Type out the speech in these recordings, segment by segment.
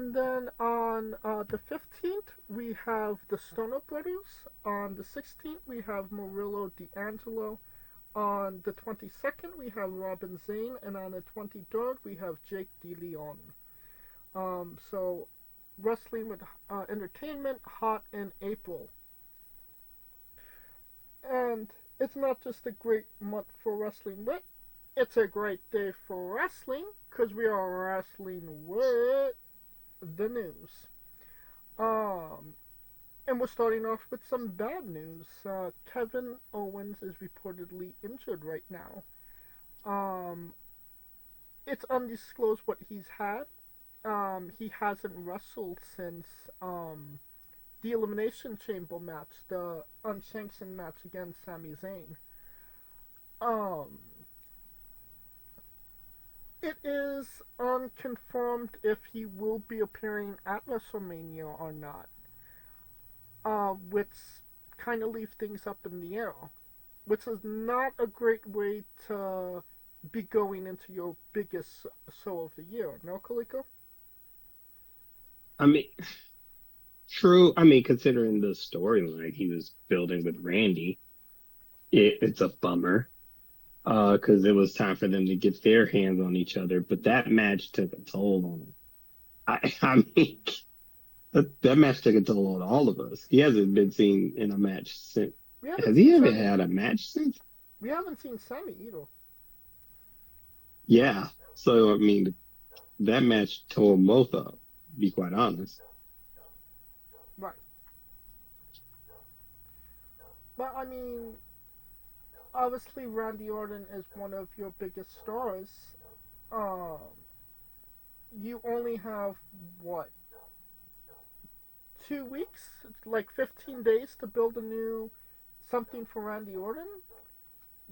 And then on the 15th, we have the Stoner Brothers. On the 16th, we have Murillo D'Angelo. On the 22nd, we have Robin Zane. And on the 23rd, we have Jake DeLeon. So, Wrestling with Entertainment, hot in April. And it's not just a great month for wrestling with, it's a great day for wrestling, because we are wrestling with the news. Um, and we're starting off with some bad news. Kevin Owens is reportedly injured right now. Um, it's undisclosed what he's had. He hasn't wrestled since the Elimination Chamber match, the unsanctioned match against Sami Zayn. Um, it is unconfirmed if he will be appearing at WrestleMania or not, which kind of leaves things up in the air, which is not a great way to be going into your biggest show of the year, no, Kaliko? I mean, true. I mean, considering the storyline he was building with Randy, it's a bummer. Because it was time for them to get their hands on each other, but that match took a toll on him. I mean, that match took a toll on all of us. He hasn't been seen in a match since. We haven't Has he seen ever Sammy. had a match since? We haven't seen Sammy either. Yeah. So I mean, that match tore them both up. To be quite honest. Right. But I mean, obviously Randy Orton is one of your biggest stars. Um, you only have what, 2 weeks, like 15 days to build a new something for Randy Orton.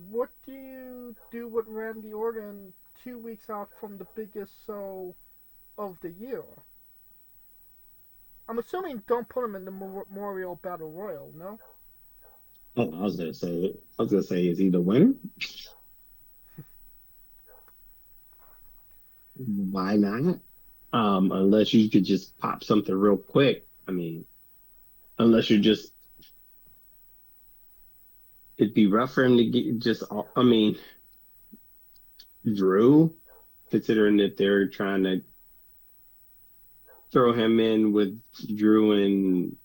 What do you do with Randy Orton 2 weeks out from the biggest show of the year? I'm assuming don't put him in the Memorial Battle Royal, no? Oh, I was gonna say, is he the winner? Why not? Unless you could just pop something real quick. I mean, unless you're just, it'd be rough for him to get just, I mean, Drew, considering that they're trying to throw him in with Drew and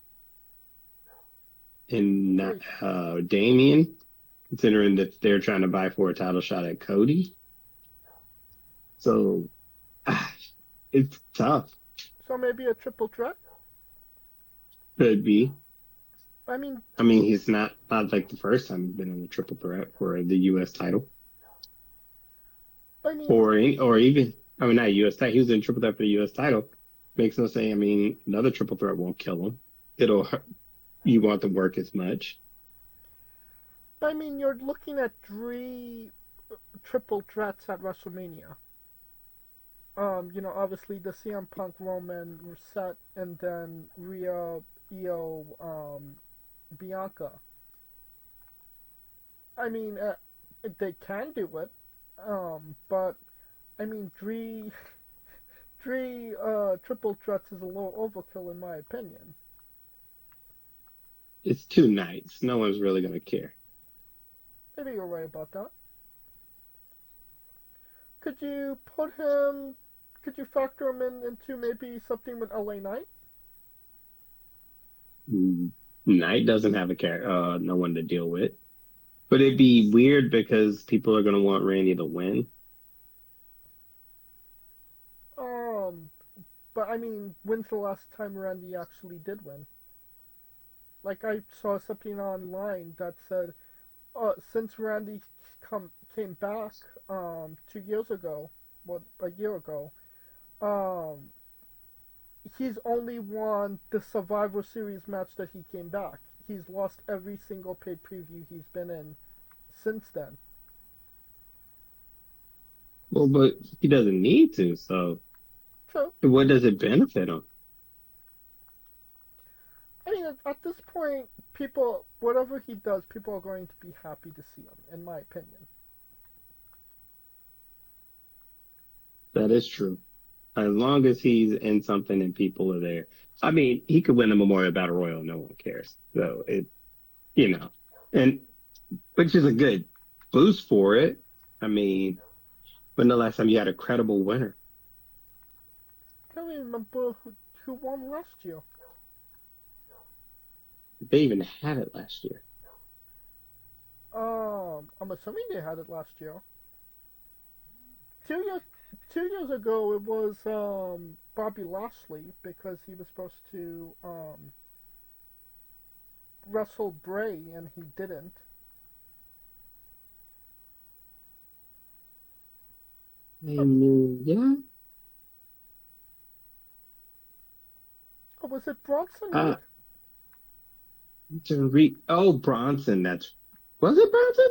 not, Three. Damien, considering that they're trying to buy for a title shot at Cody. So ah, it's tough. So maybe a triple threat? Could be. I mean, I mean, he's not like the first time he's been in a triple threat for the U.S. title, I mean, or even, I mean, not U.S. title. He was in triple threat for the U.S. title. Makes no sense. I mean, another triple threat won't kill him. It'll hurt. You want to work as much. you're looking at three triple threats at WrestleMania. Obviously the CM Punk Roman Reset and then Rhea Io Bianca. I mean, they can do it, but I mean, three triple threats is a little overkill in my opinion. It's 2 nights. No one's really gonna care. Maybe you're right about that. Could you put him? Could you factor him into maybe something with LA Knight? Mm, Knight doesn't have no one to deal with. But it'd be weird because people are gonna want Randy to win. Um, but I mean, when's the last time Randy actually did win? Like I saw something online that said, since Randy came back 2 years ago, what, a year ago, um, he's only won the Survivor Series match that he came back. He's lost every single paid preview he's been in since then. Well, but he doesn't need to. So True. what does it benefit him? I mean, at this point, people, whatever he does, people are going to be happy to see him, in my opinion. That is true. As long as he's in something and people are there. I mean, he could win a Memorial Battle Royal, no one cares. So it, you know, and which is a good boost for it. I mean, when the last time you had a credible winner? I can't even remember who won last year. They even had it last year. I'm assuming they had it last year. 2 years, 2 years ago, it was Bobby Lashley because he was supposed to wrestle Bray and he didn't. I mean, yeah. Oh, was it Bronson Uh, Reed? oh, Bronson. Was it Bronson?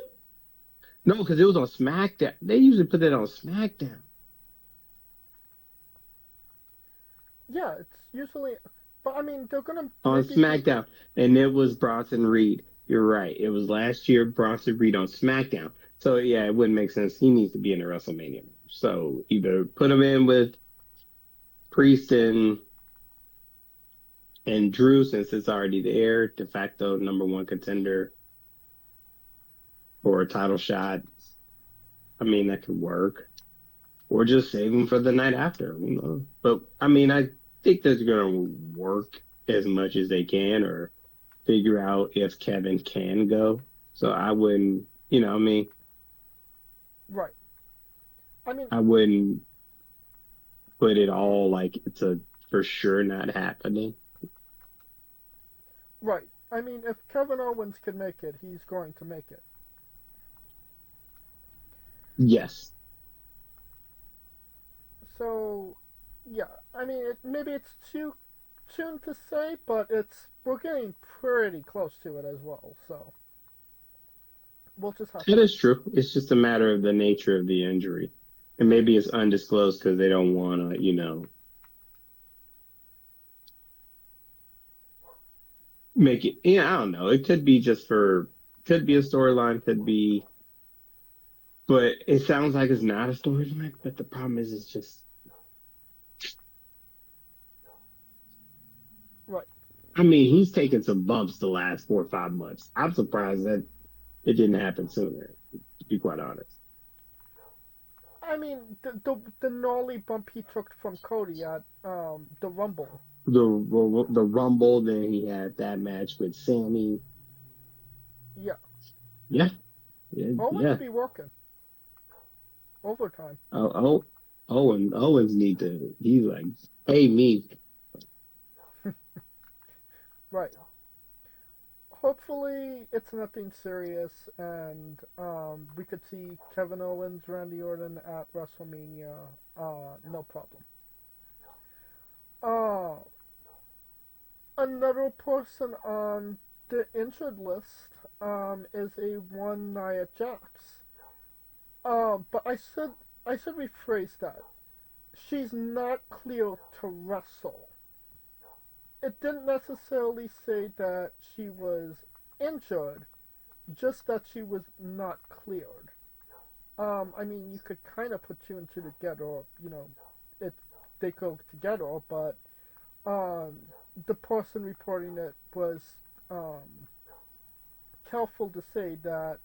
No, because it was on SmackDown. They usually put it on SmackDown. Yeah, it's usually. But I mean, they're gonna On maybe do. SmackDown, and it was Bronson Reed. You're right. It was last year Bronson Reed on SmackDown. So yeah, it wouldn't make sense. He needs to be in a WrestleMania match. So either put him in with Priest and Drew since it's already there, de facto number one contender for a title shot. I mean, that could work. Or just save him for the night after. You know. But I mean, I think that's gonna work as much as they can, or figure out if Kevin can go. So I wouldn't, I mean, Right. I mean, I wouldn't put it all like it's a for sure not happening. right. I mean, if Kevin Owens can make it, he's going to make it. Yes. So, yeah. I mean, maybe it's too soon to say, but we're getting pretty close to it as well. So we'll just have That to. is true. It's just a matter of the nature of the injury. And maybe it's undisclosed because they don't want to, make it. Yeah, I don't know. It could be could be a storyline, could be, but it sounds like it's not a storyline. But the problem is, it's just, Right. I mean, he's taken some bumps the last 4 or 5 months. I'm surprised that it didn't happen sooner, to be quite honest. I mean, the gnarly bump he took from Cody at the Rumble. The Rumble, then he had that match with Sammy. Yeah. Yeah, yeah, Owens yeah. be working overtime. Oh, Owens need to. He's like, pay me. Right. Hopefully, it's nothing serious, and we could see Kevin Owens, Randy Orton at WrestleMania. No problem. Uh, Another person on the injured list is a one Nia Jax. But I should rephrase that. She's not clear to wrestle. It didn't necessarily say that she was injured, just that she was not cleared. I mean, you could kind of put two and two together, or, it they go together, but um, the person reporting it was um, careful to say that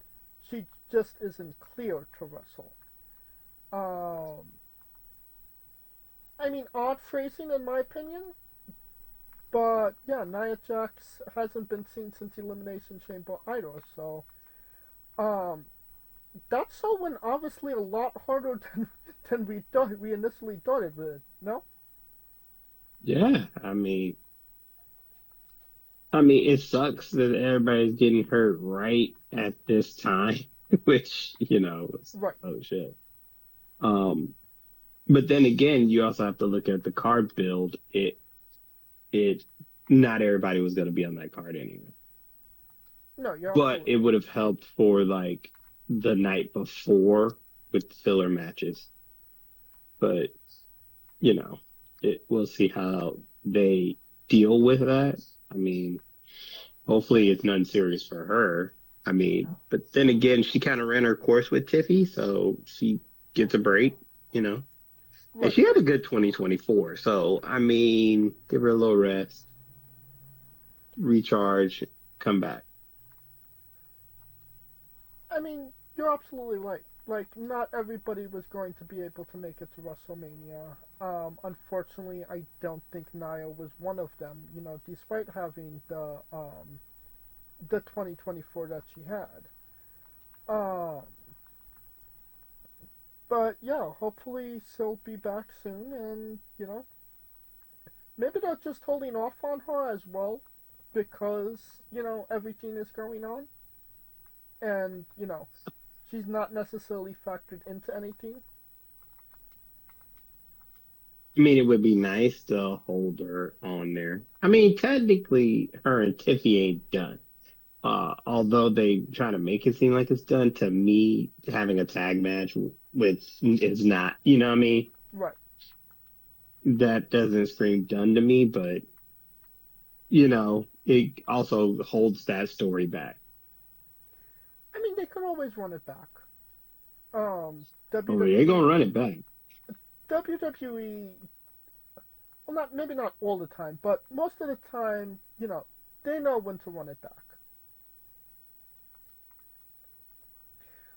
she just isn't clear to wrestle. Um, I mean, odd phrasing in my opinion, but yeah, Nia Jax hasn't been seen since Elimination Chamber either, so um, that's so when obviously a lot harder than we initially thought it would. No, Yeah, I mean, it sucks that everybody's getting hurt right at this time, which is, right, oh shit. Um, but then again, you also have to look at the card build. It, not everybody was going to be on that card anyway. no, you're But absolutely it would have helped for like the night before with filler matches. But we'll see how they deal with that. I mean, hopefully it's nothing serious for her. I mean, but then again, she kind of ran her course with Tiffy, so she gets a break. And Right. she had a good 2024. So, I mean, give her a little rest, recharge, come back. I mean, you're absolutely right. Like, not everybody was going to be able to make it to WrestleMania. Unfortunately, I don't think Nia was one of them. You know, despite having the 2024 that she had. Um, but yeah, hopefully she'll be back soon, and you know, maybe they're just holding off on her as well, because you know everything is going on, and you know she's not necessarily factored into anything. I mean, it would be nice to hold her on there. I mean, technically, her and Tiffy ain't done. Although they try to make it seem like it's done, to me, having a tag match with is not. You know what I mean? Right. That doesn't scream done to me, but it also holds that story back. I mean, they could always run it back. Oh, they're WWE, gonna run it back. WWE. Well, not maybe not all the time, but most of the time, you know, they know when to run it back.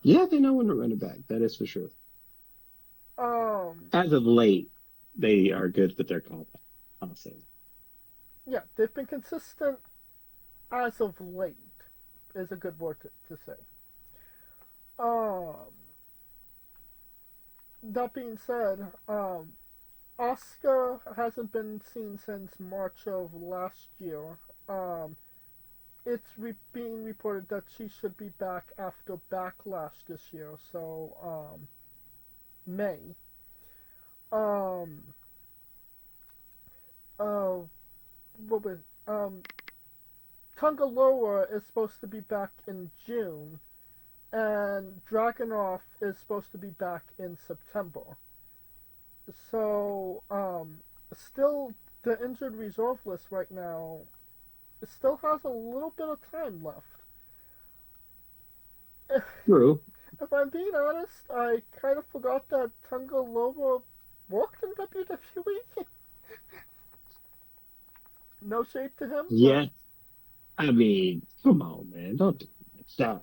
Yeah, they know when to run it back. That is for sure. Um, As of late, they are good with their callback. I'll say. yeah, they've been consistent as of late. Is a good word to say. Um, that being said, Asuka hasn't been seen since March of last year. Um, it's being reported that she should be back after Backlash this year, so May. Um, uh, what was Tungaloa is supposed to be back in June, and Dragunov is supposed to be back in September. So, still the injured reserve list right now still has a little bit of time left. True. If I'm being honest, I kind of forgot that Tungaloa worked in WWE. No shade to him, but Yeah. I mean, come on, man. Don't do that.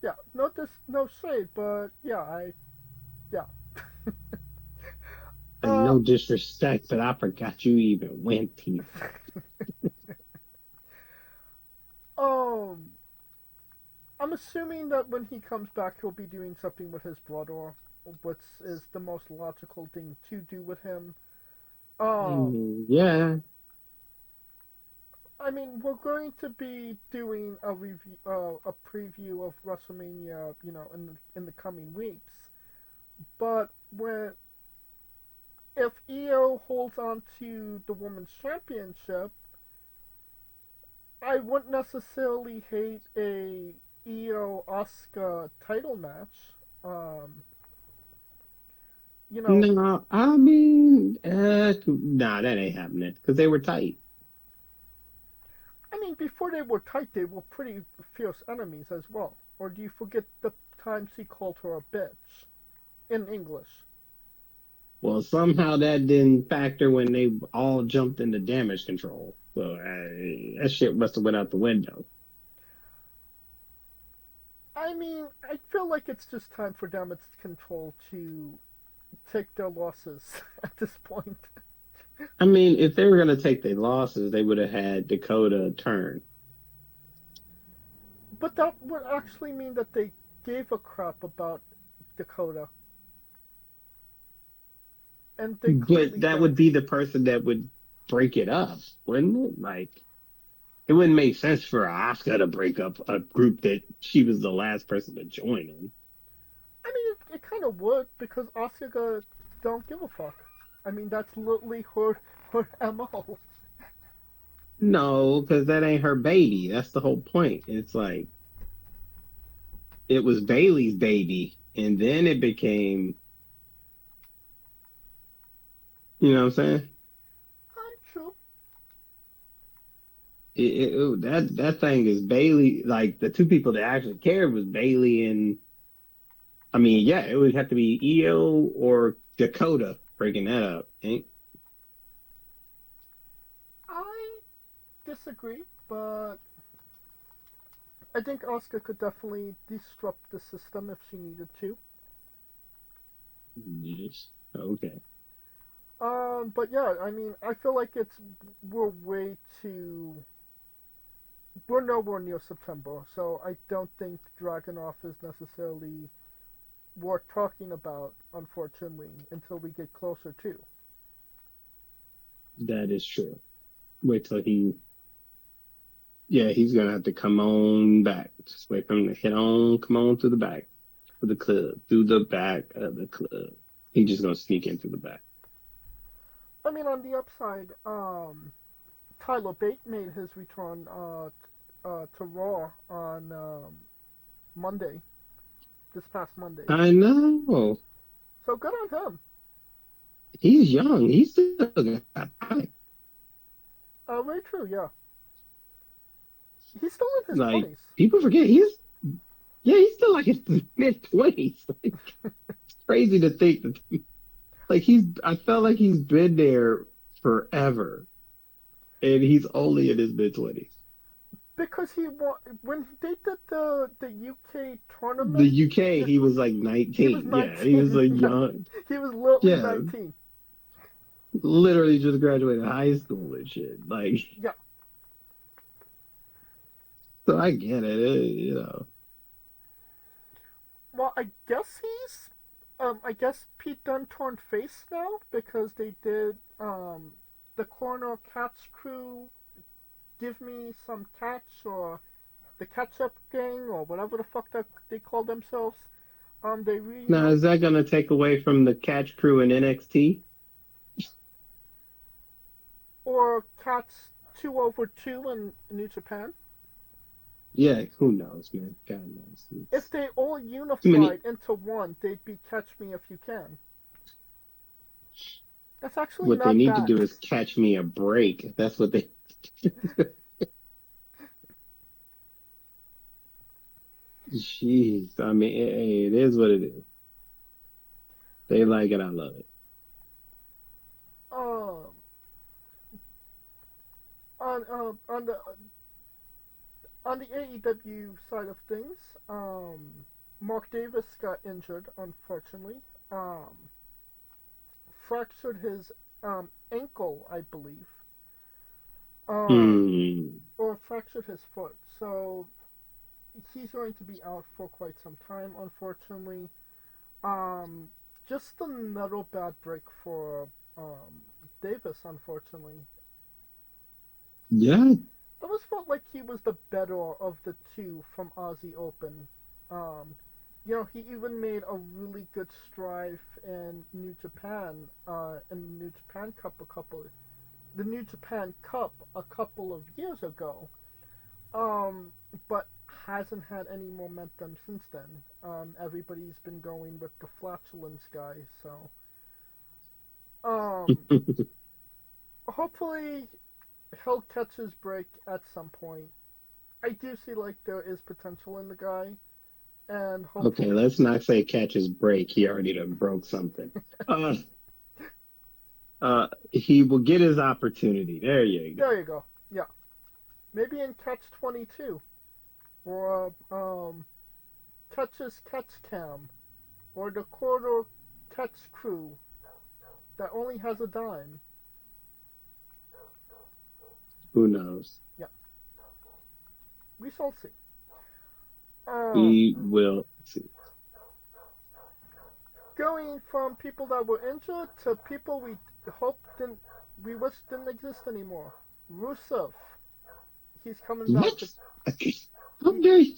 yeah, no shade, but yeah, yeah. And uh, no disrespect, but I forgot you even went here. um, I'm assuming that when he comes back, he'll be doing something with his brother, which is the most logical thing to do with him. Um, Yeah. I mean, we're going to be doing a preview of WrestleMania, you know, in the coming weeks. But when if Io holds on to the women's championship, I wouldn't necessarily hate a Io Asuka title match. Um, you know, No, I mean, nah, that ain't happening because they were tight. I mean, before they were tight, they were pretty fierce enemies as well. Or do you forget the times he called her a bitch in English? Well, somehow that didn't factor when they all jumped into damage control. So that shit must have went out the window. I mean, I feel like it's just time for damage control to take their losses at this point. I mean, if they were gonna take their losses, they would have had Dakota turn. But that would actually mean that they gave a crap about Dakota, and they But clearly that would don't. be the person that would break it up, wouldn't it? Like, it wouldn't make sense for Asuka to break up a group that she was the last person to join them. I mean, it kind of would because Asuka don't give a fuck. I mean, that's literally her MO. No, because that ain't her baby. That's the whole point. It's like it was Bailey's baby, and then it became, you know what I'm saying? I'm true. That thing is Bailey. Like the two people that actually cared was Bailey and I mean, yeah, it would have to be Io or Dakota breaking that up. Ain't I disagree, but I think Asuka could definitely disrupt the system if she needed to. yes. Okay. But yeah, I mean, I feel like we're way too we're nowhere near September, so I don't think Dragunov is necessarily worth talking about, unfortunately, until we get closer to. That is true. Wait till yeah, he's gonna have to come on back. Just wait for him to come on through the back of the club, through the back of the club. He's just gonna sneak in through the back. I mean, on the upside, Tyler Bate made his return to Raw on Monday, this past Monday. I know. So good on him. He's young. He's still got time. Very true, yeah. He's still in his Like 20s. people forget he's still like in his mid-20s. Like, it's crazy to think that like I felt like he's been there forever, and he's only in his mid-20s. Because when they did the UK The tournament, UK, he was like he was 19. Yeah, he was 19. a Yeah, young. he was literally Yeah, 19. literally just graduated high school and shit. Like, Yeah. so I get it. Well, I guess Pete Dunne turned face now because they did the Corner Cats crew give me some catch or the catch up gang or whatever the fuck that they call themselves. They Now, reunited is that gonna take away from the catch crew in NXT? or Cats 2 over 2 in New Japan. Yeah, who knows, man? God knows. If It's they all too many. unified into one, they'd be Catch Me If You Can. That's actually What they not need to bad. do is catch me a break. That's what they. Jeez, I mean, it is what it is. They like it, I love it. Um, on the AEW side of things, Mark Davis got injured, unfortunately. Um, Fractured his ankle, I believe, um, Hmm. or fractured his foot. So he's going to be out for quite some time, unfortunately. Um, just another bad break for Davis, unfortunately. Yeah. I always felt like he was the better of the two from Aussie Open. Um, he even made a really good strive in New Japan, in the New Japan Cup a couple of years ago. Um, but hasn't had any momentum since then. Everybody's been going with the flatulence guy, so um, hopefully he'll catch his break at some point. I do see like there is potential in the guy, and Okay, hopefully, let's not say catch his break. He already done broke something. Uh, he will get his opportunity. There you go. there you go. Yeah, maybe in Catch 22 or Catch's Catch Cam or the Quarter Catch Crew that only has a dime. Who knows? Yeah, we shall see. Um, We will see. Going from people that were injured to people we wish didn't exist anymore. Rusev, he's coming back What? to How he, dare you?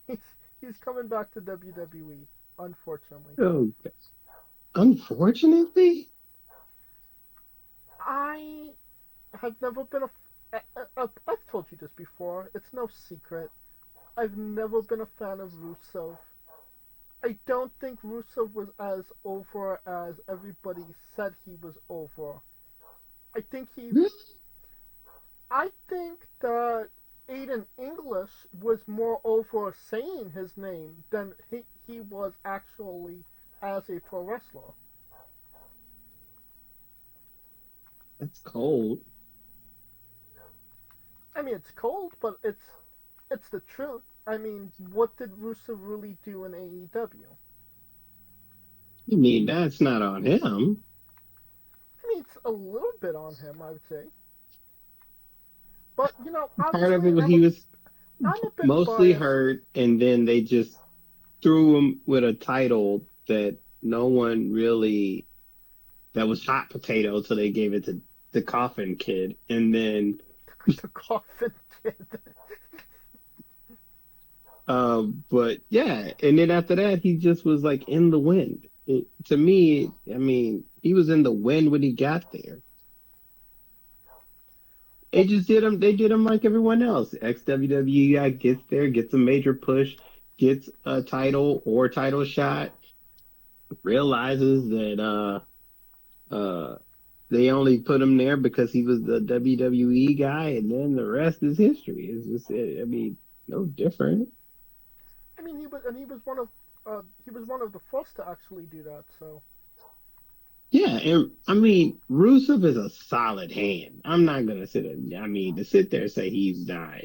he's he's coming back to WWE. Unfortunately, Oh, unfortunately, I have never been I've told you this before. It's no secret. I've never been a fan of Rusev. I don't think Rusev was as over as everybody said he was over. I think he really? I think that Aiden English was more over saying his name than he was actually as a pro wrestler. That's cold. I mean, it's cold, but it's the truth. I mean, what did Rusev really do in AEW? I mean, that's not on him. I mean, it's a little bit on him, I would say. But Part of obviously, it was he was I'm a bit mostly biased. hurt, and then they just threw him with a title that no one really that was hot potato, so they gave it to the Coffin Kid, and then The Coffin Kid. but yeah, and then after that, he just was like in the wind. To me, I mean, he was in the wind when he got there. They Well, just did him. They did him like everyone else. Ex-WWE guy gets there, gets a major push, gets a title or title shot, realizes that they only put him there because he was the WWE guy, and then the rest is history. It's just, I mean, no different. I mean, he was one of the first to actually do that. So Yeah, and I mean, Rusev is a solid hand. I'm not gonna sit. I mean, to sit there and say he's not,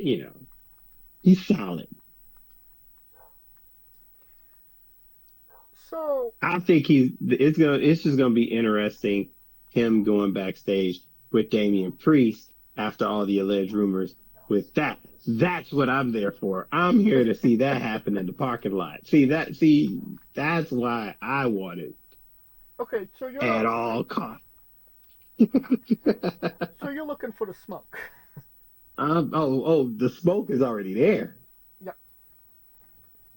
he's solid. so I think it's just gonna be interesting him going backstage with Damian Priest after all the alleged rumors with that. That's what I'm there for. I'm here to see that happen in the parking lot. That's why I want it okay, so at all costs. you're looking for the smoke. The smoke is already there. Yeah.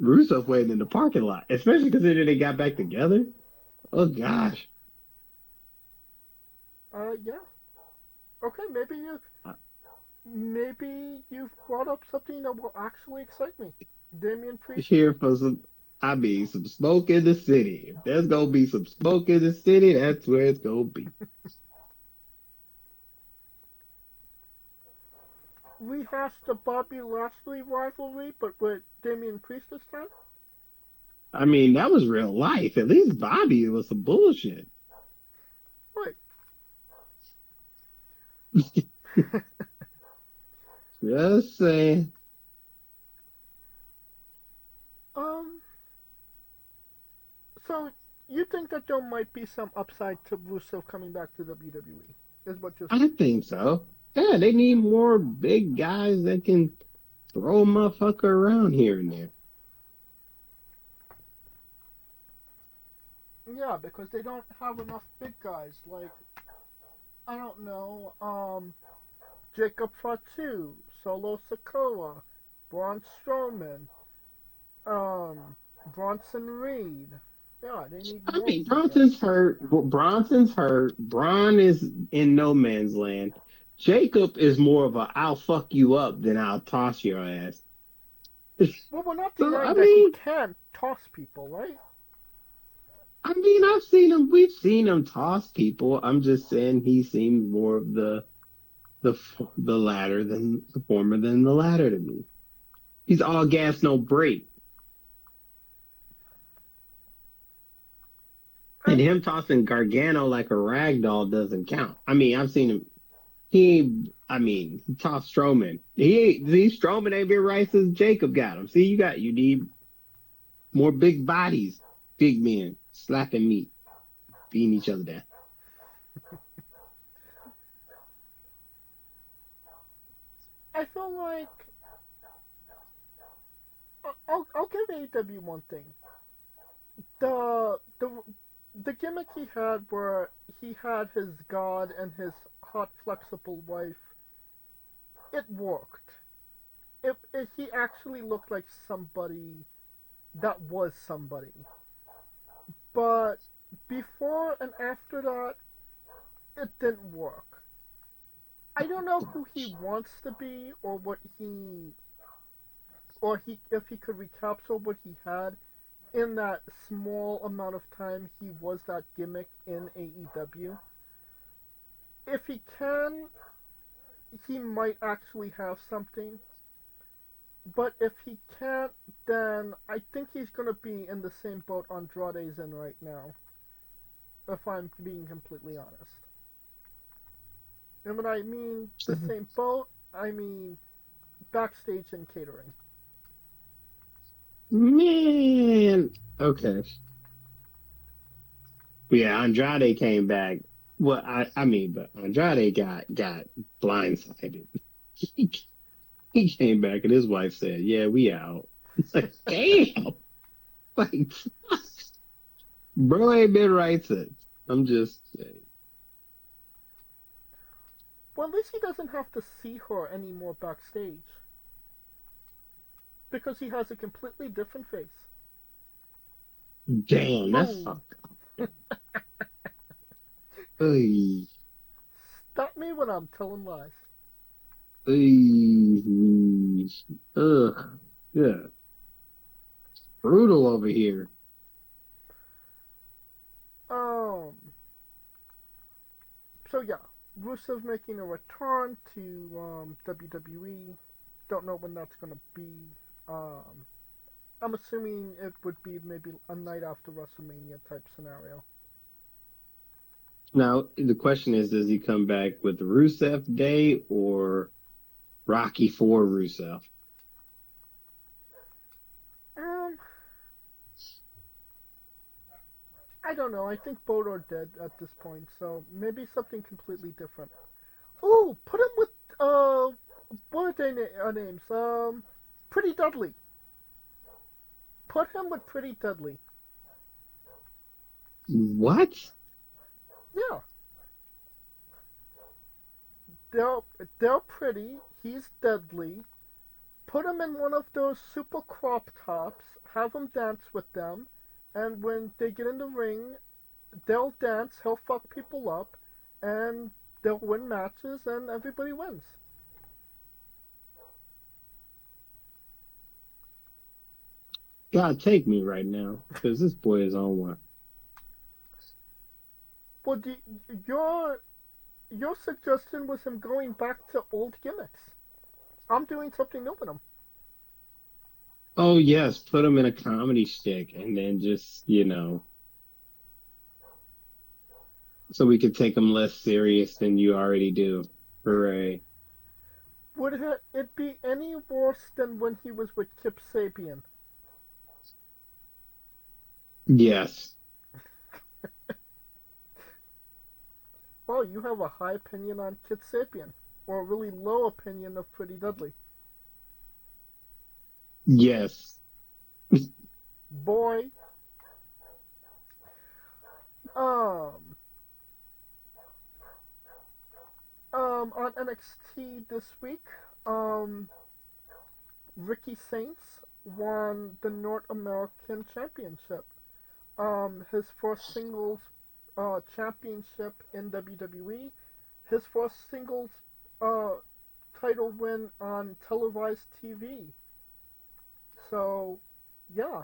Rusev waiting in the parking lot, especially considering they got back together. Oh gosh. Yeah. Okay, maybe you've brought up something that will actually excite me. Damian Priest. Here for some smoke in the city. If there's gonna be some smoke in the city, that's where it's gonna be. Rehashed the Bobby Lashley rivalry, but with Damian Priest this time. I mean, that was real life. At least Bobby was some bullshit. Right. Just saying. um. So you think that there might be some upside to Rusev coming back to WWE? Is what you're I saying? think so. Yeah, they need more big guys that can throw a motherfucker around here and there. Yeah, because they don't have enough big guys. Like I don't know. Jacob Fatu, Solo Sikoa, Braun Strowman, um, Bronson Reed. Yeah, they need I more mean, big guys. Bronson's hurt. Bronson's hurt. Braun is in no man's land. Jacob is more of a I'll fuck you up than I'll toss your ass. Well, we're not So denying that he can toss people, right? I've seen him. We've seen him toss people. I'm just saying he seems more of the latter than the former than the latter to me. He's all gas, no brake. I And mean, him tossing Gargano like a rag doll doesn't count. I mean, I've seen him. He tossed Strowman. Strowman ain't been right since Jacob got him. See, you need more big bodies, big men slapping meat, beating each other down. I feel like I'll give AEW one thing. The the the gimmick he had where he had his god and his hot flexible wife, it worked. He actually looked like somebody that was somebody. But before and after that, it didn't work. I don't know who he wants to be or what he or he if he could recapture what he had in that small amount of time he was that gimmick in AEW. If he can, he might actually have something. But if he can't, then I think he's gonna be in the same boat Andrade's in right now. If I'm being completely honest. And when I mean the same boat, I mean backstage and catering. Man, okay. Yeah, Andrade came back. Well, I mean, but Andrade got blindsided. He, he came back and his wife said, "Yeah, we out." It's like, damn, like, bro ain't been right since. I'm just saying. Well, at least he doesn't have to see her anymore backstage because he has a completely different face. Damn, that's Boom. fucked up. Ay, Stop me when I'm telling lies. ay, ugh, yeah, brutal over here. Um. So yeah, Rusev making a return to WWE. Don't know when that's gonna be. Um. I'm assuming it would be maybe a night after WrestleMania type scenario. Now the question is, does he come back with Rusev Day or Rocky for Rusev? Um. I don't know. I think both are dead at this point, so maybe something completely different. Ooh, put him with what are their names? Pretty Dudley. Put him with Pretty Dudley. What? Yeah, they're they're pretty. He's deadly. Put him in one of those super crop tops. Have him dance with them, and when they get in the ring, they'll dance. He'll fuck people up, and they'll win matches, and everybody wins. God, take me right now because this boy is on one. Well, your suggestion was him going back to old gimmicks. I'm doing something new with him. Oh yes, put him in a comedy stick and then just, so we could take him less serious than you already do. Hooray. Would it be any worse than when he was with Kip Sabian? Yes. Well, you have a high opinion on Kip Sabian, or a really low opinion of Pretty Dudley. Yes. Boy, um, on NXT this week, um, Ricky Saints won the North American Championship. His first singles championship in WWE, his first singles uh, title win on televised TV. So, yeah,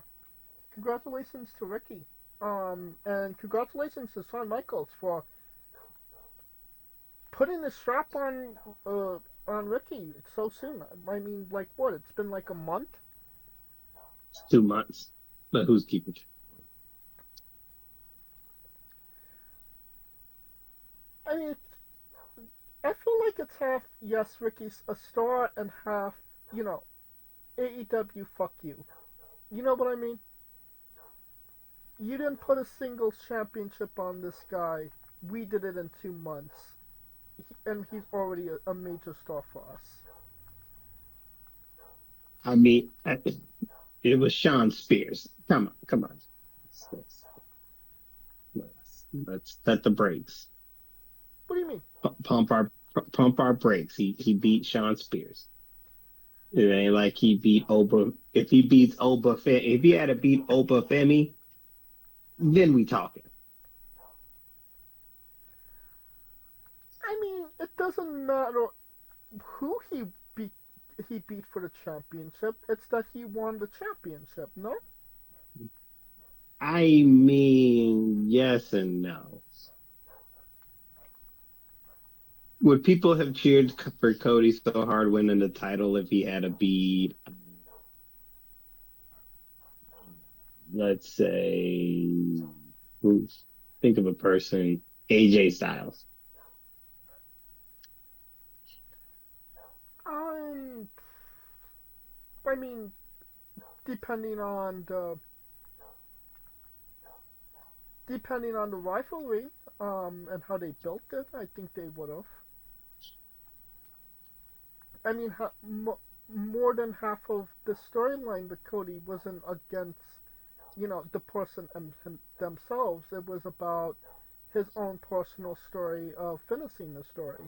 congratulations to Ricky. And congratulations to Shawn Michaels for putting the strap on Ricky so soon. I mean, like what? It's been like a month. It's 2 months. But who's keeping you? I mean, I feel like it's half yes, Ricky's a star, and half you know AEW fuck you. You know what I mean? You didn't put a singles championship on this guy. We did it in 2 months, and he's already a major star for us. I mean, it was Sean Spears. Come on, come on. Let's set the brakes. What do you mean? Pump our pump our brakes. He beat Sean Spears. It ain't like he beat Oba. If he beats Oba, if he had to beat Oba Femi, then we talking. I mean, it doesn't matter who beat. He beat for the championship. It's that he won the championship. No. I mean, yes and no. Would people have cheered for Cody so hard winning the title if he had to beat? let's say, who, think of a person, AJ Styles. Um, I mean, depending on the rivalry, and how they built it, I think they would have. I mean, more than half of the storyline with Cody wasn't against, the person themselves. It was about his own personal story of finishing the story.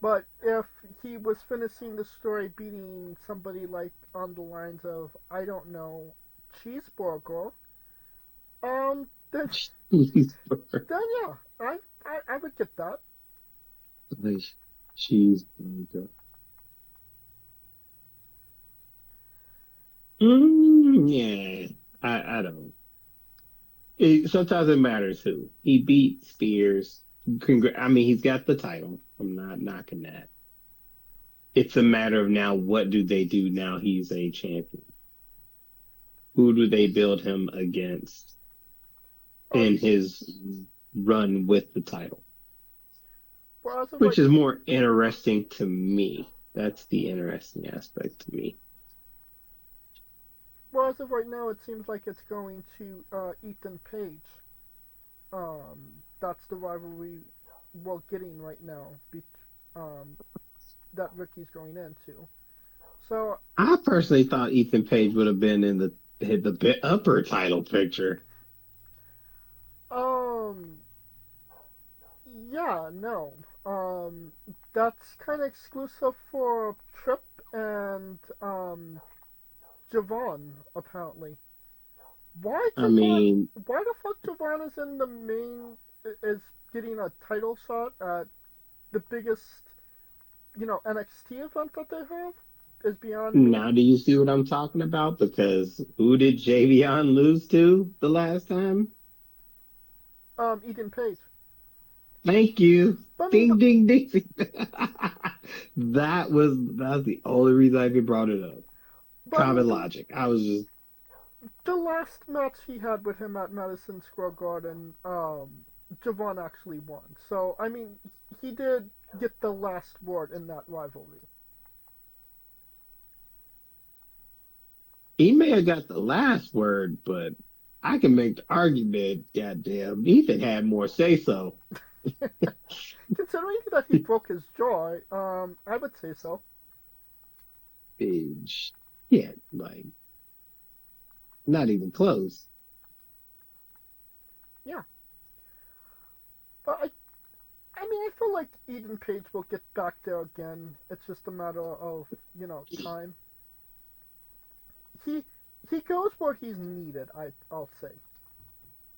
But if he was finishing the story beating somebody like on the lines of, I don't know, Cheeseburger, then Cheeseburger. yeah, I would get that. Like, cheeseburger. Yeah, I don't. Sometimes it matters who. He beat Spears. I mean, he's got the title. I'm not knocking that. It's a matter of now, what do they do now he's a champion? Who do they build him against Well, in his run with the title? well, as of Which right, is more interesting to me. That's the interesting aspect to me. now, it seems like it's going to Ethan Page. That's the rivalry we're getting right now. Um, that Ricky's going into. So, I personally thought Ethan Page would have been in the upper title picture. um, yeah, no. That's kind of exclusive for Trip and Javon, apparently. Why I Javon? mean, Why the fuck Javon is in the main is getting a title shot at the biggest, NXT event that they have is beyond me. now do you see what I'm talking about? Because who did Javion lose to the last time? Ethan Page. Thank you. But I mean, Ding ding ding. That's the only reason I even brought it up. but I mean Common logic. I was just the last match he had with him at Madison Square Garden, Javon actually won. So I mean, he did get the last word in that rivalry. he may have got the last word, but I can make the argument, goddamn, Ethan had more say so. Considering that he broke his jaw, I would say so. Page. Yeah, like not even close. Yeah, but I mean, I feel like Eden Page will get back there again. It's just a matter of time. He he goes where he's needed. I'll say,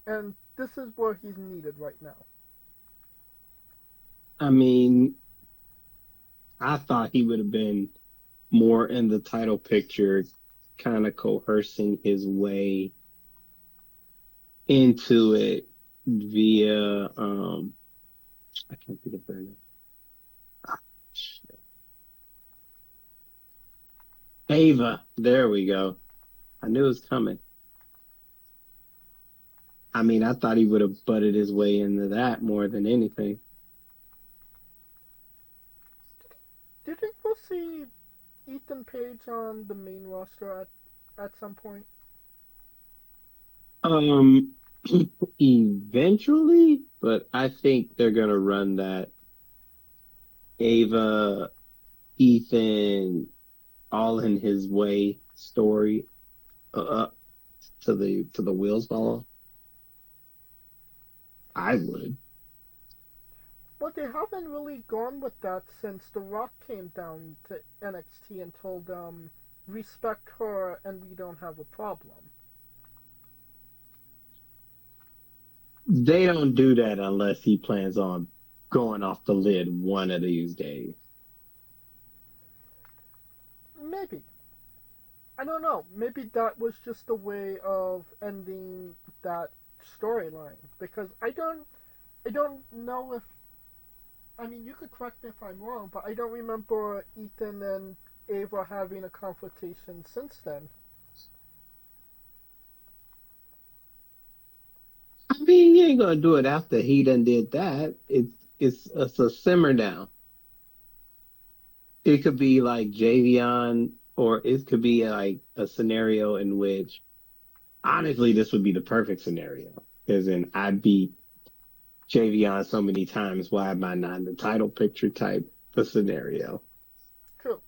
and this is where he's needed right now. I mean, I thought he would have been more in the title picture, kind of coercing his way into it via I can't think of her name. Ah, shit. Ava. There we go. I knew it was coming. I mean, I thought he would have butted his way into that more than anything. Do you think we'll see Ethan Page on the main roster at some point? Um, eventually, but I think they're gonna run that Ava, Ethan, all in his way story up to the wheels fall off. I would. Well, they haven't really gone with that since The Rock came down to NXT and told them, respect her and we don't have a problem. They don't do that unless he plans on going off the lid one of these days. Maybe. I don't know. Maybe that was just a way of ending that storyline because I don't know if I mean you could correct me if I'm wrong, but I don't remember Ethan and Ava having a confrontation since then. I mean, you ain't gonna do it after he done did that. It's a simmer down. It could be like Javion, or it could be like a scenario in which, honestly, this would be the perfect scenario. As in, I beat Javion so many times, why am I not in the title picture type of scenario? True.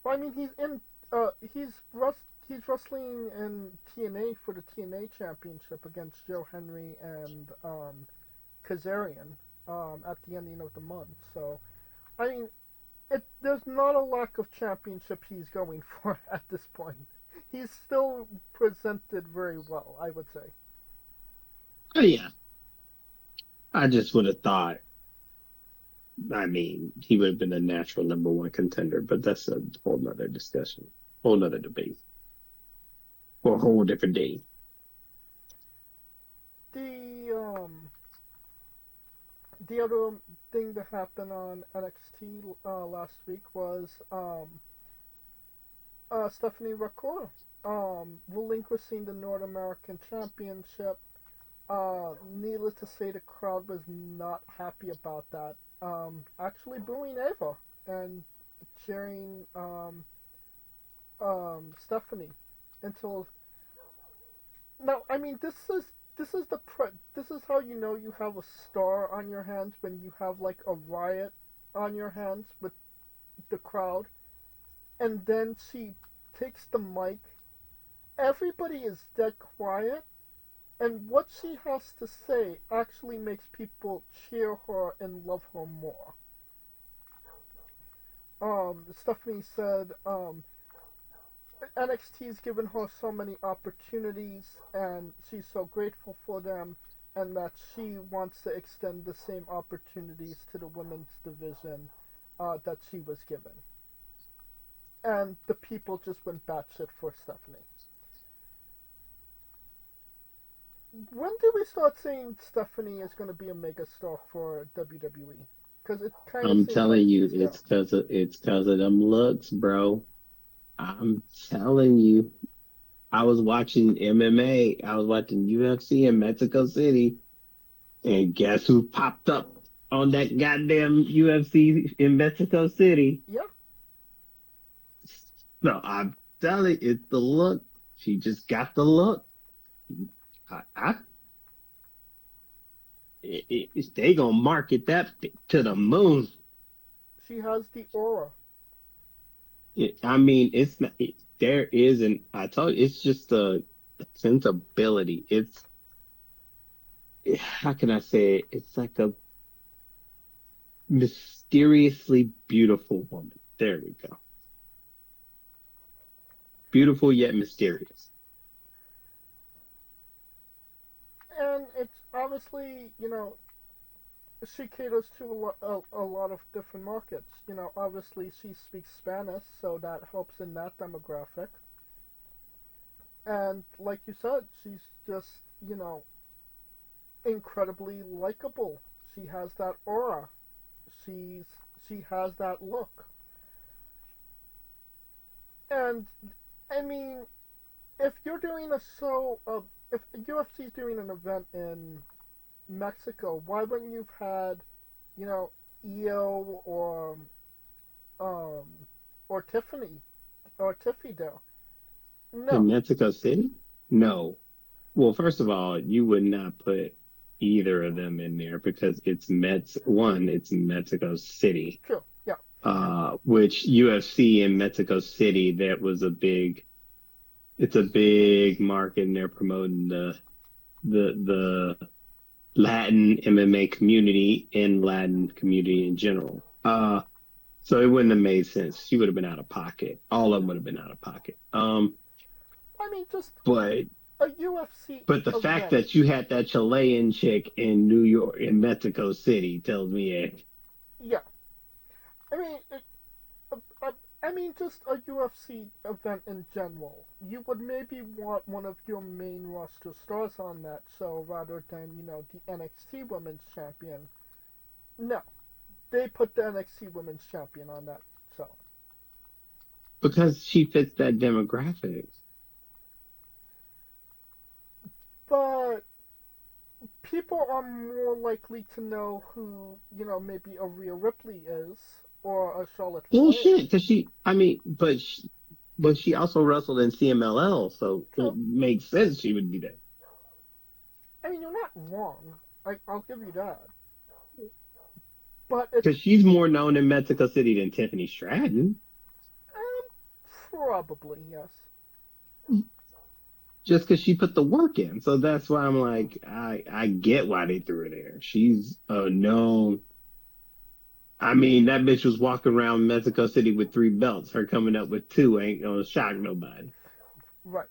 Well, I mean, he's wrestling in TNA for the TNA Championship against Joe Henry and Kazarian at the ending of the month. So, I mean, there's not a lack of championship he's going for at this point. He's still presented very well, I would say. Oh yeah, I just would have thought. I mean, he would have been a natural number one contender, but that's a whole nother discussion, whole nother debate, for a whole different day. The the other thing that happened on NXT last week was Stephanie Rakora relinquishing the North American Championship. Needless to say, the crowd was not happy about that. Actually booing Ava and cheering Stephanie until now. I mean, this is how you know you have a star on your hands when you have like a riot on your hands with the crowd, and then she takes the mic. Everybody is dead quiet, and what she has to say actually makes people cheer her and love her more. Stephanie said, NXT's given her so many opportunities, and she's so grateful for them, and that she wants to extend the same opportunities to the women's division that she was given. And the people just went batshit for Stephanie. When do we start saying Stephanie is going to be a megastar for WWE? Because it kind of I'm seems like telling you, she's there. it's because of them looks, bro. I'm telling you. I was watching MMA. I was watching UFC in Mexico City, and guess who popped up on that goddamn UFC in Mexico City? Yeah, No, I'm telling you, it's the look. She just got the look. I they gonna market that to the moon. she has the aura. I mean, it's not. There is an. I told you, it's just a sensibility. It's how can I say it? It's like a mysteriously beautiful woman. There we go. Beautiful yet mysterious. And it's obviously, she caters to a lot of different markets. Obviously she speaks Spanish, so that helps in that demographic. And like you said, she's just, incredibly likable. She has that aura. She's she has that look. And I mean, if you're doing a show of if UFC's doing an event in Mexico, why wouldn't you've had, EO um or Tiffany or Tiffy there? In No. Mexico City? No. Well, first of all, you would not put either of them in there because it's Mexico City. True. Yeah. Which UFC in Mexico City, it's a big market and they're promoting the Latin MMA community and Latin community in general. So it wouldn't have made sense. She would have been out of pocket. All of them would have been out of pocket. I mean, just But a UFC but the fact event. that you had that Chilean chick in New York, in Mexico City, tells me it. Yeah. I mean, I mean, just a UFC event in general. You would maybe want one of your main roster stars on that show rather than, the NXT Women's Champion. No. They put the NXT Women's Champion on that show. Because she fits that demographic. people are more likely to know who, maybe a Rhea Ripley is or a Charlotte Flair. Bullshit, because but she also wrestled in CMLL, so it So, makes sense she would be there. I mean, you're not wrong. I'll give you that. But it's Because she's more known in Mexico City than Tiffany Stratton. probably, yes. Just because she put the work in. So that's why I'm like, I get why they threw her there. She's a known. I mean, that bitch was walking around Mexico City with 3 belts. Her coming up with 2 ain't gonna shock nobody. Right.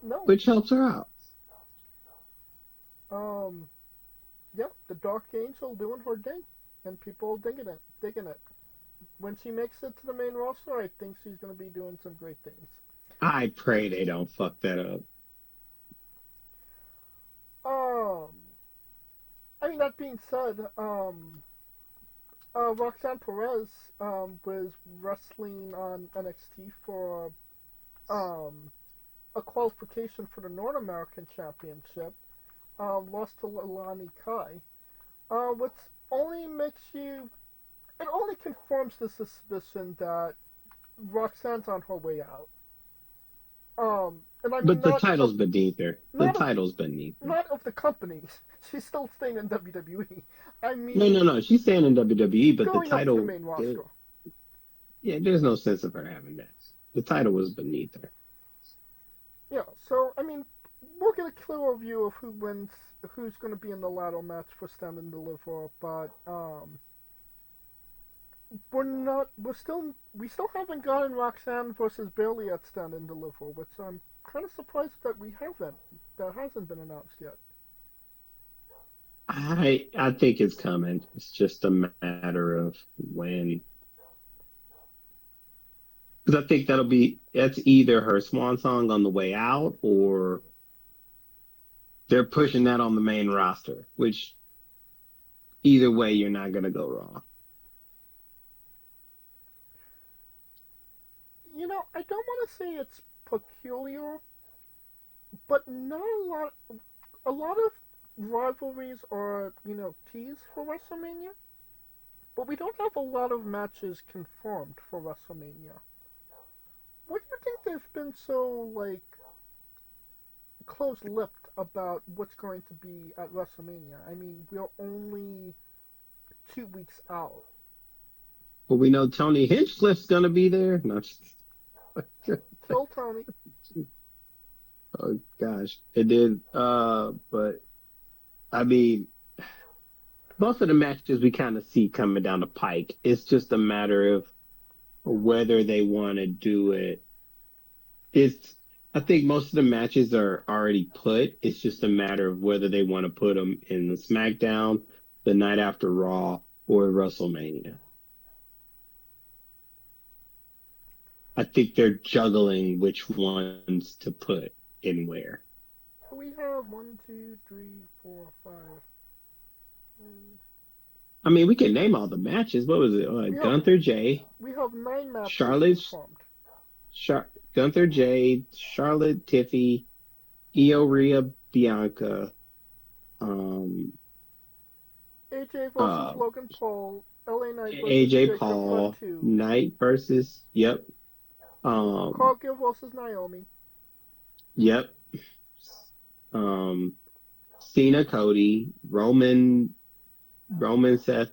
No. Which helps her out. Um, yeah, the Dark Angel doing her thing, and people digging it, digging it. When she makes it to the main roster, I think she's going to be doing some great things. I pray they don't fuck that up. Um, I mean, that being said, Roxanne Perez, was wrestling on NXT for, a qualification for the North American Championship, lost to Lani Kai, which only makes you, it only confirms the suspicion that Roxanne's on her way out. And I mean, But the title's beneath her. The not of, title's beneath her. not of the companies. She's still staying in WWE. I mean, No. She's staying in WWE, but the going up to the title. main roster. Yeah, there's no sense of her having that. The title was beneath her. Yeah, so I mean, we'll get a clearer view of who wins, who's going to be in the ladder match for Stand and Deliver, but we still haven't gotten Roxanne versus Bailey at Stand and Deliver, which I'm kind of surprised that we haven't. That hasn't been announced yet. I think it's coming. It's just a matter of when. Because I think that's either her swan song on the way out, or they're pushing that on the main roster, which either way, you're not going to go wrong. I don't want to say it's peculiar, but not a lot of rivalries are, teased for WrestleMania, but we don't have a lot of matches confirmed for WrestleMania. What do you think they've been so, close-lipped about what's going to be at WrestleMania? I mean, we're only 2 weeks out. Well, we know Tony Hinchcliffe's going to be there. No, Tell Tony. oh gosh, it did. But I mean, most of the matches we kind of see coming down the pike. It's just a matter of whether they want to do it. I think most of the matches are already put. It's just a matter of whether they want to put them in the SmackDown, the night after Raw, or WrestleMania. I think they're juggling which ones to put in where. We have 1, 2, 3, 4, 5. I mean, we can name all the matches. What was it? Gunther J. We have 9 matches Charlotte's confirmed. Gunther J. Charlotte Tiffy, Io Rhea Bianca. AJ versus Logan Paul. LA Knight versus AJ Jacob Paul. Fatu. Knight versus Yep. Cargill versus Naomi. Yep. Cena Cody, Roman Seth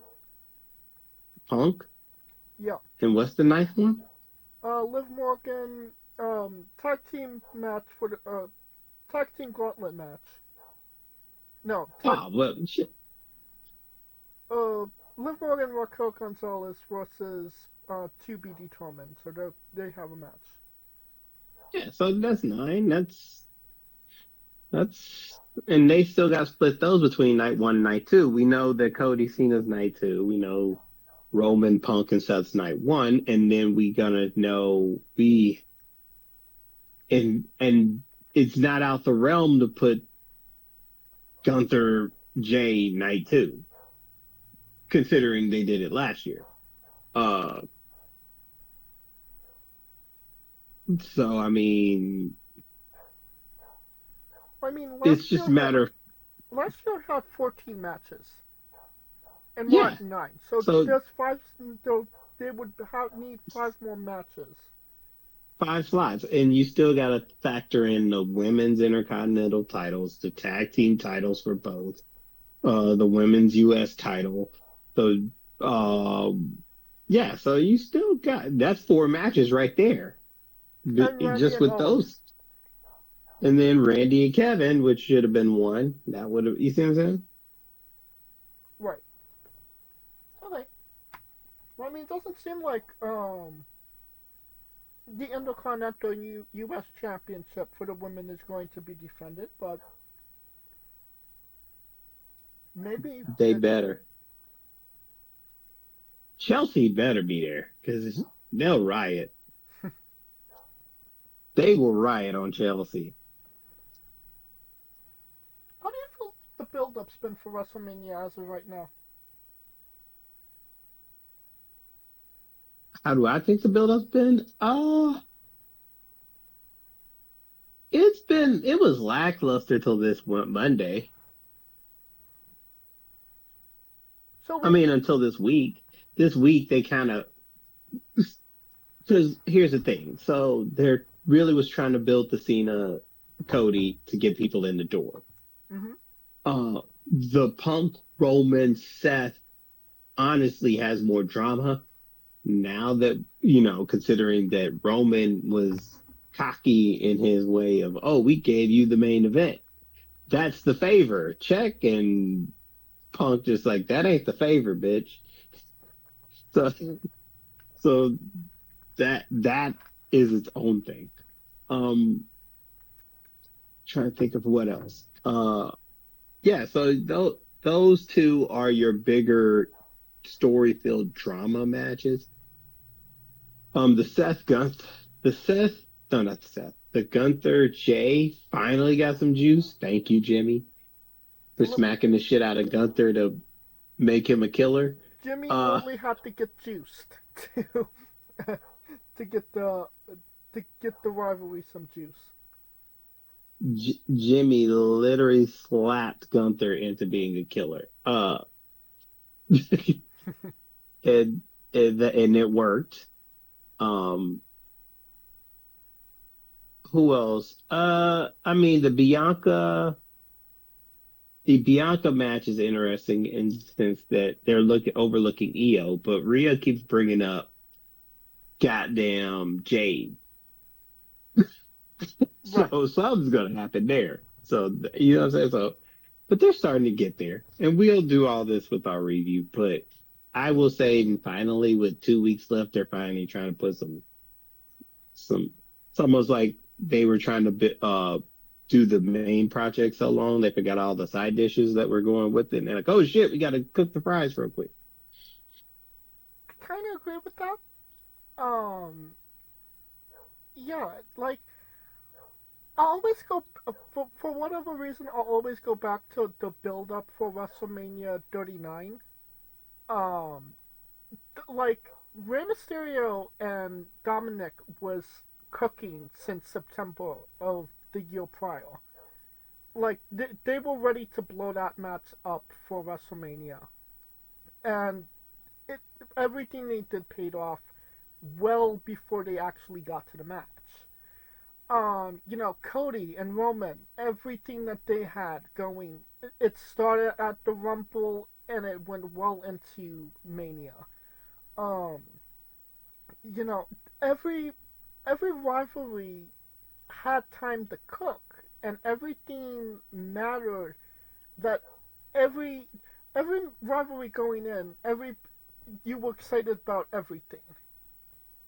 Punk. Yeah. And what's the ninth one? Liv Morgan, tag team match for the, tag team gauntlet match. No. Well, shit. Liv Morgan and Raquel Gonzalez versus, to be determined. So they have a match. Yeah, so that's 9. And they still got to split those between night 1 and night 2. We know that Cody Cena's night 2. We know Roman, Punk, and Seth's night 1, and then we gonna know and it's not out the realm to put Gunther J night 2, considering they did it last year. So I mean, I mean, It's just a matter of, last year had 14 matches, and we're yeah. at 9. So So there's five. They would need 5 more matches. 5 slots, and you still got to factor in the women's intercontinental titles, the tag team titles for both, the women's U.S. title. So, uh, yeah, so you still got that's 4 matches right there, And Randy just and with Owens. those. And then Randy and Kevin, which should have been one. That would have, you see what I'm saying? Right. Okay. Well, I mean, it doesn't seem like the Intercontinental U.S. Championship for the women is going to be defended, but maybe They better. Chelsea better be there because they'll riot. They will riot on Chelsea. how do you feel the build-up's been for WrestleMania as of right now? How do I think the build-up's been? It was lackluster till this Monday. So I we, mean, until this week. This week they kind of, because here's the thing. So they're really was trying to build the Cena Cody to get people in the door. hmm The Punk Roman Seth honestly has more drama now that, considering that Roman was cocky in his way of, oh, we gave you the main event. That's the favor. Check. And Punk just like, that ain't the favor, bitch. So, so that is its own thing. Um, Trying to think of what else. Yeah, so those two are your bigger story-filled drama matches. The Seth Gunther, the Seth, no, not the Seth, the Gunther Jay finally got some juice. Thank you, Jimmy, for look, smacking the shit out of Gunther to make him a killer. Jimmy Uh, only had to get juiced to to get the rivalry some juice. Jimmy literally slapped Gunther into being a killer. And and it worked. Um, who else? I mean, the Bianca match is interesting in the sense that they're overlooking Io, but Rhea keeps bringing up goddamn Jade. Right. So something's gonna happen there. So you know what I'm saying? So, but they're starting to get there, and we'll do all this with our review. But I will say, finally, with 2 weeks left, they're finally trying to put some. It's almost like they were trying to do the main project so long they forgot all the side dishes that were going with it. And they're like, oh shit, we got to cook the fries real quick. I kind of agree with that. Um, yeah, like I always go for whatever reason. I'll always go back to the build up for WrestleMania 39. Um, like Rey Mysterio and Dominic was cooking since September of the year prior. Like they were ready to blow that match up for WrestleMania, and it everything they did paid off well before they actually got to the match. Cody and Roman, everything that they had going, it started at the Rumble and it went well into Mania. Um, you know, every every rivalry had time to cook, and everything mattered. That every every rivalry going in, every you were excited about everything.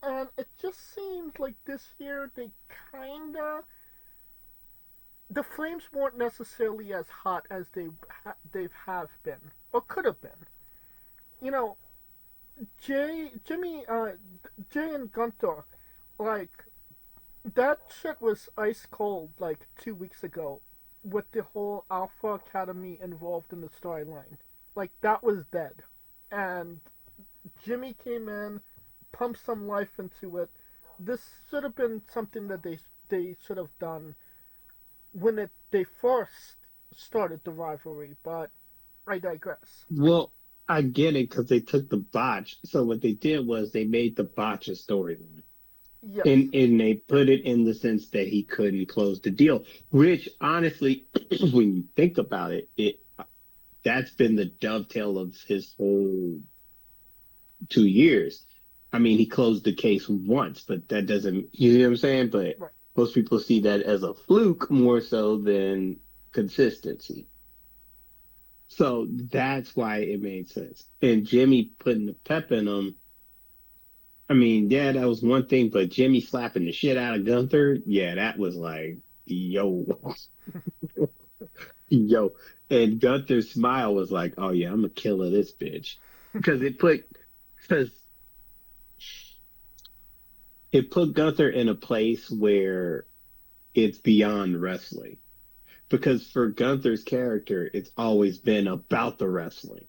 And it just seems like this year they kinda the flames weren't necessarily as hot as they've have been or could have been. You know, Jay and Gunter, like that shit was ice cold like 2 weeks ago, with the whole Alpha Academy involved in the storyline. Like that was dead, and Jimmy came in, pumped some life into it. This should have been something that they should have done when they first started the rivalry, but I digress. Well, I get it because they took the botch. So what they did was they made the botch a storyline. Yes, And they put it in the sense that he couldn't close the deal, which honestly, when you think about it, that's been the dovetail of his whole 2 years. I mean, he closed the case once, but that doesn't, you know what I'm saying? But right, most people see that as a fluke more so than consistency. So that's why it made sense. And Jimmy putting the pep in him, I mean, yeah, that was one thing, but Jimmy slapping the shit out of Gunther, yeah, that was like, yo, yo. And Gunther's smile was like, oh yeah, I'm gonna kill this bitch. Because because it put Gunther in a place where it's beyond wrestling. Because for Gunther's character, it's always been about the wrestling.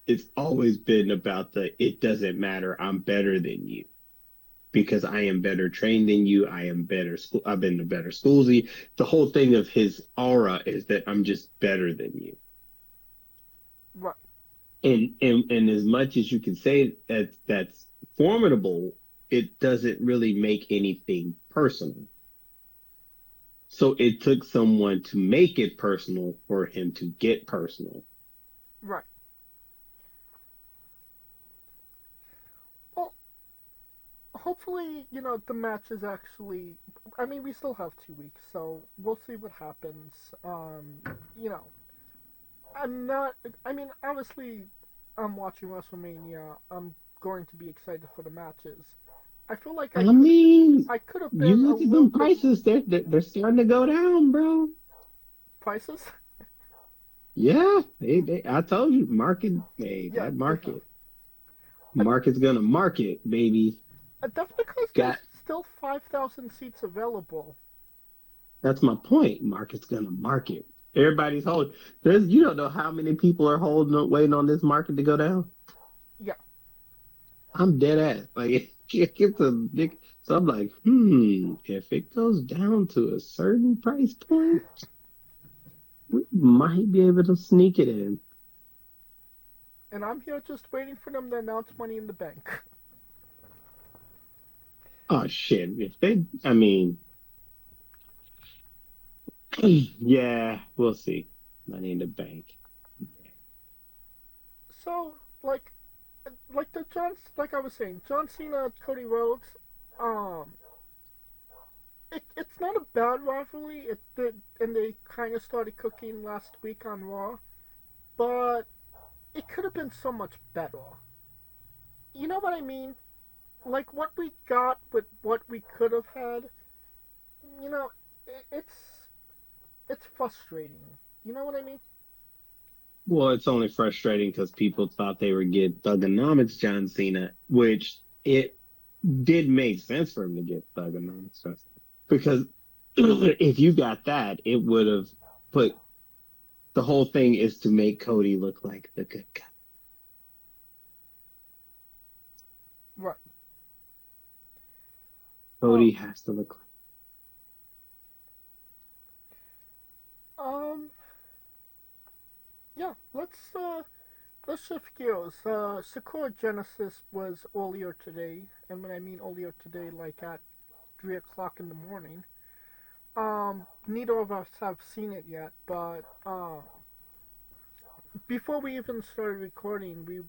It's always been about it doesn't matter, I'm better than you. Because I am better trained than you. I am better school. I've been to better schools. The whole thing of his aura is that I'm just better than you. right, And as much as you can say that that's formidable, it doesn't really make anything personal. So it took someone to make it personal for him to get personal. right. Well, hopefully, the match is actually. I mean, we still have 2 weeks, so we'll see what happens. You know, I'm not. I mean, obviously, I'm watching WrestleMania. I'm going to be excited for the matches. I feel like I mean, I could have you been a look at little them bit prices; they're starting to go down, bro. prices. Yeah, I told you, market, hey, Yeah, that they have. market's gonna market, baby. That's because there's Got still 5,000 seats available. That's my point. Market's gonna market. Everybody's holding. You don't know how many people are waiting on this market to go down. Yeah, I'm dead ass. Like it gets a big. So I'm like, if it goes down to a certain price point, we might be able to sneak it in. and I'm here just waiting for them to announce Money in the Bank. Oh shit! If they, I mean, yeah, we'll see. Money in the bank. So, like I was saying, John Cena, Cody Rhodes, um, it's not a bad rivalry. It did, and they kind of started cooking last week on Raw, but it could have been so much better. You know what I mean? Like what we got with what we could have had. You know, it's frustrating. You know what I mean? Well, it's only frustrating because people thought they would get Thugonomics John Cena, which it did make sense for him to get Thugonomics because if you got that, it would have put the whole thing is to make Cody look like the good guy. Right. Cody has to look Um. Yeah. Let's shift gears. Sakura Genesis was earlier today, and when I mean earlier today, like at 3 o'clock in the morning. Neither of us have seen it yet, but before we even started recording,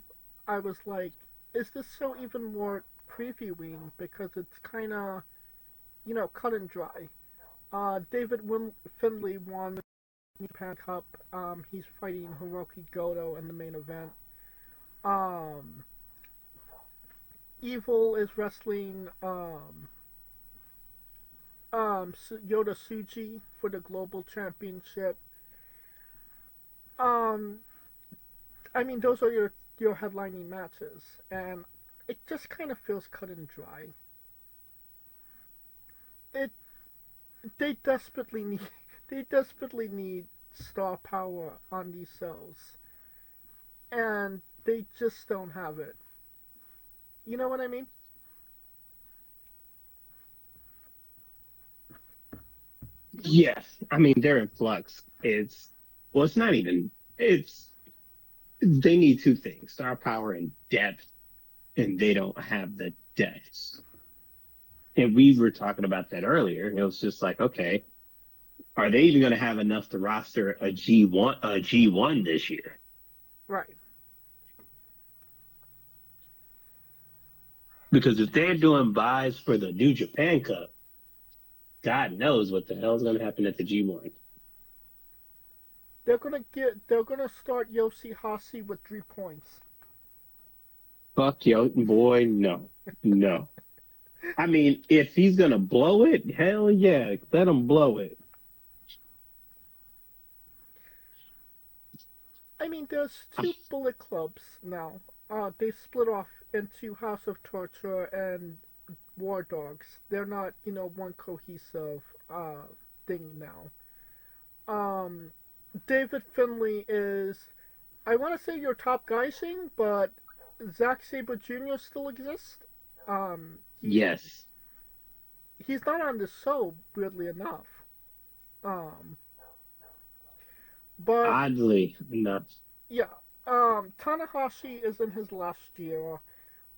I was like, is this show even worth previewing? Because it's kind of, cut and dry. Finley won the New Japan Cup. He's fighting Hiroki Goto in the main event. Um, Evil is wrestling Yoda Tsuji for the Global Championship. Um, I mean, those are your headlining matches, and it just kind of feels cut and dry. It they desperately need they desperately need star power on these shows, and they just don't have it. You know what I mean? Yes, I mean they're in flux. It's not even. It's they need two things: star power and depth, and they don't have the depth. And we were talking about that earlier. It was just like, okay, are they even going to have enough to roster a G1 this year? Right. Because if they're doing buys for the New Japan Cup, God knows what the hell is going to happen at the G1. They're gonna start Yoshihashi with 3 points. Fuck yo, boy, no, no. I mean, if he's gonna blow it, hell yeah, let him blow it. I mean, there's two Bullet Clubs now. They split off into House of Torture and War Dogs. They're not, one cohesive thing now. Um, David Finley is, I want to say your top guysing, but Zack Sabre Jr. still exists. Um, he's Yes, he's not on the show, weirdly enough. Um, but oddly enough. yeah, Tanahashi is in his last year.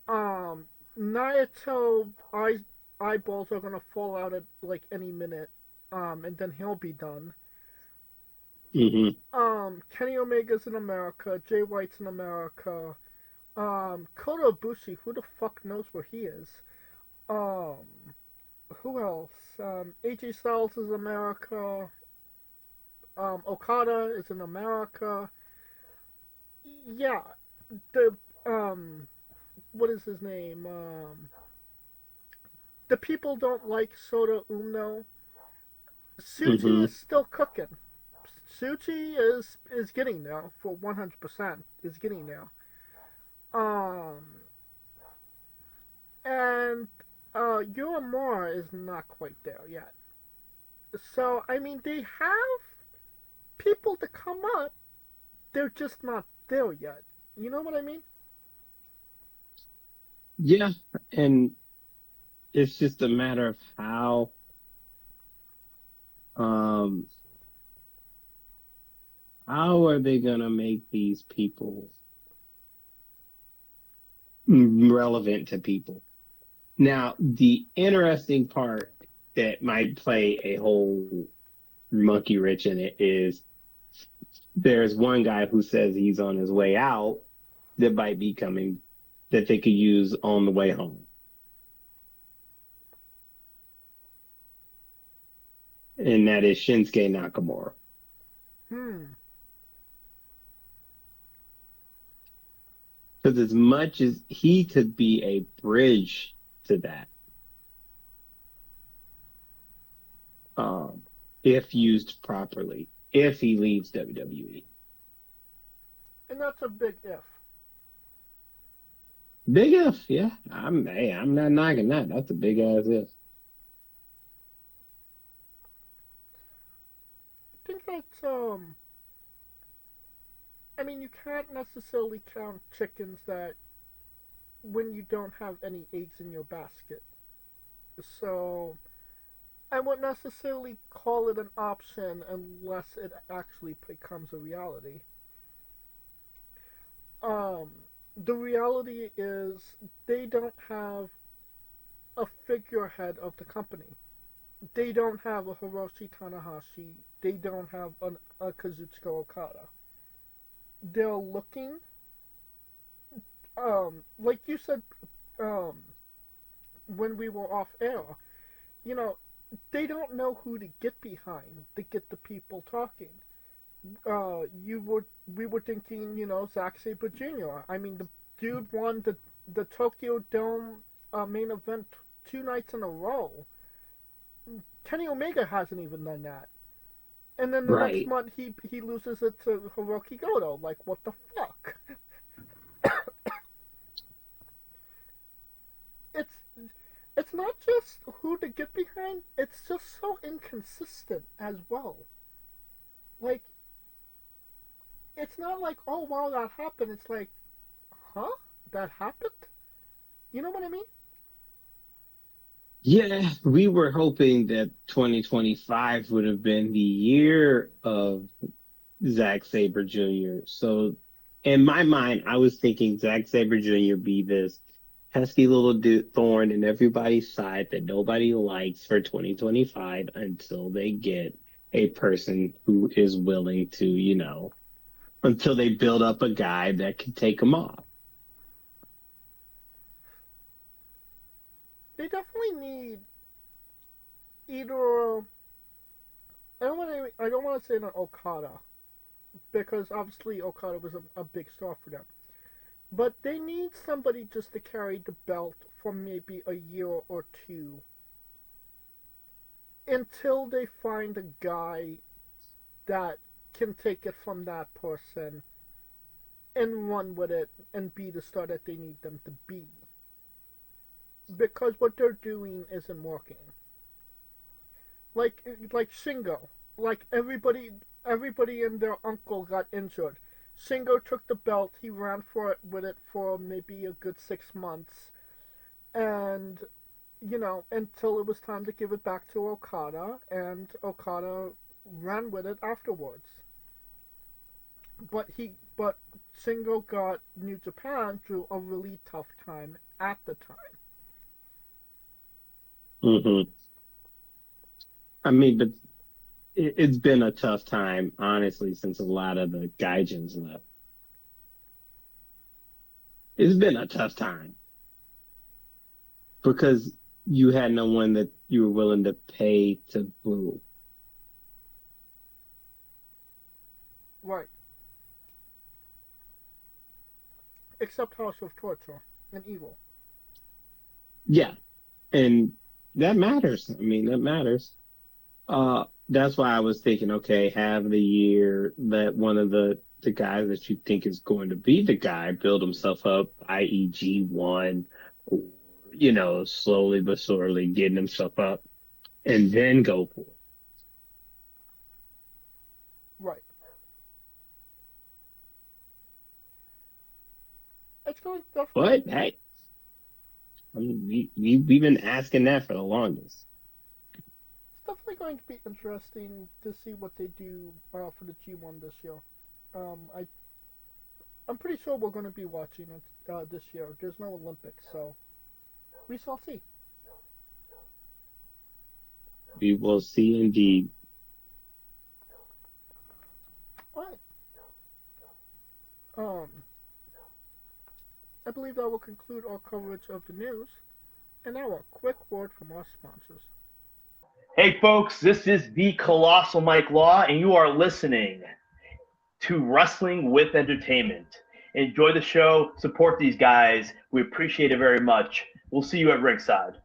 Um, Naito eyeballs are gonna fall out at like any minute. And then he'll be done. Hmm. Kenny Omega's in America. Jay White's in America. Kota Ibushi, who the fuck knows where he is? Um, who else? AJ Styles is America. Okada is in America. Yeah, the what is his name? The people don't like Sota Umno. Suchi Hmm. is still cooking. Suchi is getting there for 100%. Is getting there. Um, and Uemura is not quite there yet. So I mean, they have people to come up. They're just not there yet. You know what I mean? Yeah, and it's just a matter of um how are they gonna make these people relevant to people? Now, the interesting part that might play a whole monkey wrench in it is there's one guy who says he's on his way out that might be coming that they could use on the way home. And that is Shinsuke Nakamura. Hmm. Because as much as he could be a bridge to that, um, if used properly, if he leaves WWE. And that's a big if. Big if, yeah. I'm not knocking that. That's a big ass if. I think that's I mean, you can't necessarily count chickens that when you don't have any eggs in your basket. So I wouldn't necessarily call it an option unless it actually becomes a reality. Um, the reality is they don't have a figurehead of the company. They don't have a Hiroshi Tanahashi. They don't have a Kazuchika Okada. They're looking, like you said, um, when we were off air, you know, they don't know who to get behind to get the people talking. We were thinking, Zack Sabre Jr. I mean, the dude won the Tokyo Dome main event 2 nights in a row. Kenny Omega hasn't even done that. And then the next Right. month he loses it to Hiroki Goto. Like, what the fuck? it's it's not just who to get behind. It's just so inconsistent as well. Like, it's not like, oh wow, that happened. It's like, huh? That happened? You know what I mean? Yeah, we were hoping that 2025 would have been the year of Zack Sabre Jr. So in my mind, I was thinking Zack Sabre Jr. be this pesky little thorn in everybody's side that nobody likes for 2025 until they get a person who is willing to, until they build up a guy that can take them off. They definitely need either. I don't want to say an Okada because obviously Okada was a big star for them. But they need somebody just to carry the belt for maybe a year or two until they find a guy that can take it from that person and run with it and be the star that they need them to be. Because what they're doing isn't working. Like Shingo, like everybody and their uncle got injured. Shingo took the belt. He ran with it for maybe a good 6 months, and until it was time to give it back to Okada, and Okada ran with it afterwards. But Shingo got New Japan through a really tough time at the time. Mm-hmm. I mean, but it's been a tough time, honestly, since a lot of the Gaijins left. It's been a tough time because you had no one that you were willing to pay to boo. Right. Except House of Torture and Evil. Yeah, and that matters. I mean, that matters. That's why I was thinking, okay, have the year, let one of the guys that you think is going to be the guy build himself up, i.e. G1, or, slowly but surely getting himself up, and then go for it. Right. It's going to definitely. But hey, I mean, we've been asking that for the longest. It's definitely going to be interesting to see what they do for the G1 this year. I'm pretty sure we're going to be watching it this year. There's no Olympics, so we shall see. We will see indeed. All right. I believe that will conclude our coverage of the news. And now a quick word from our sponsors. Hey folks, this is the Colossal Mike Law, and you are listening to Wrestling with Entertainment. Enjoy the show, support these guys. We appreciate it very much. We'll see you at ringside.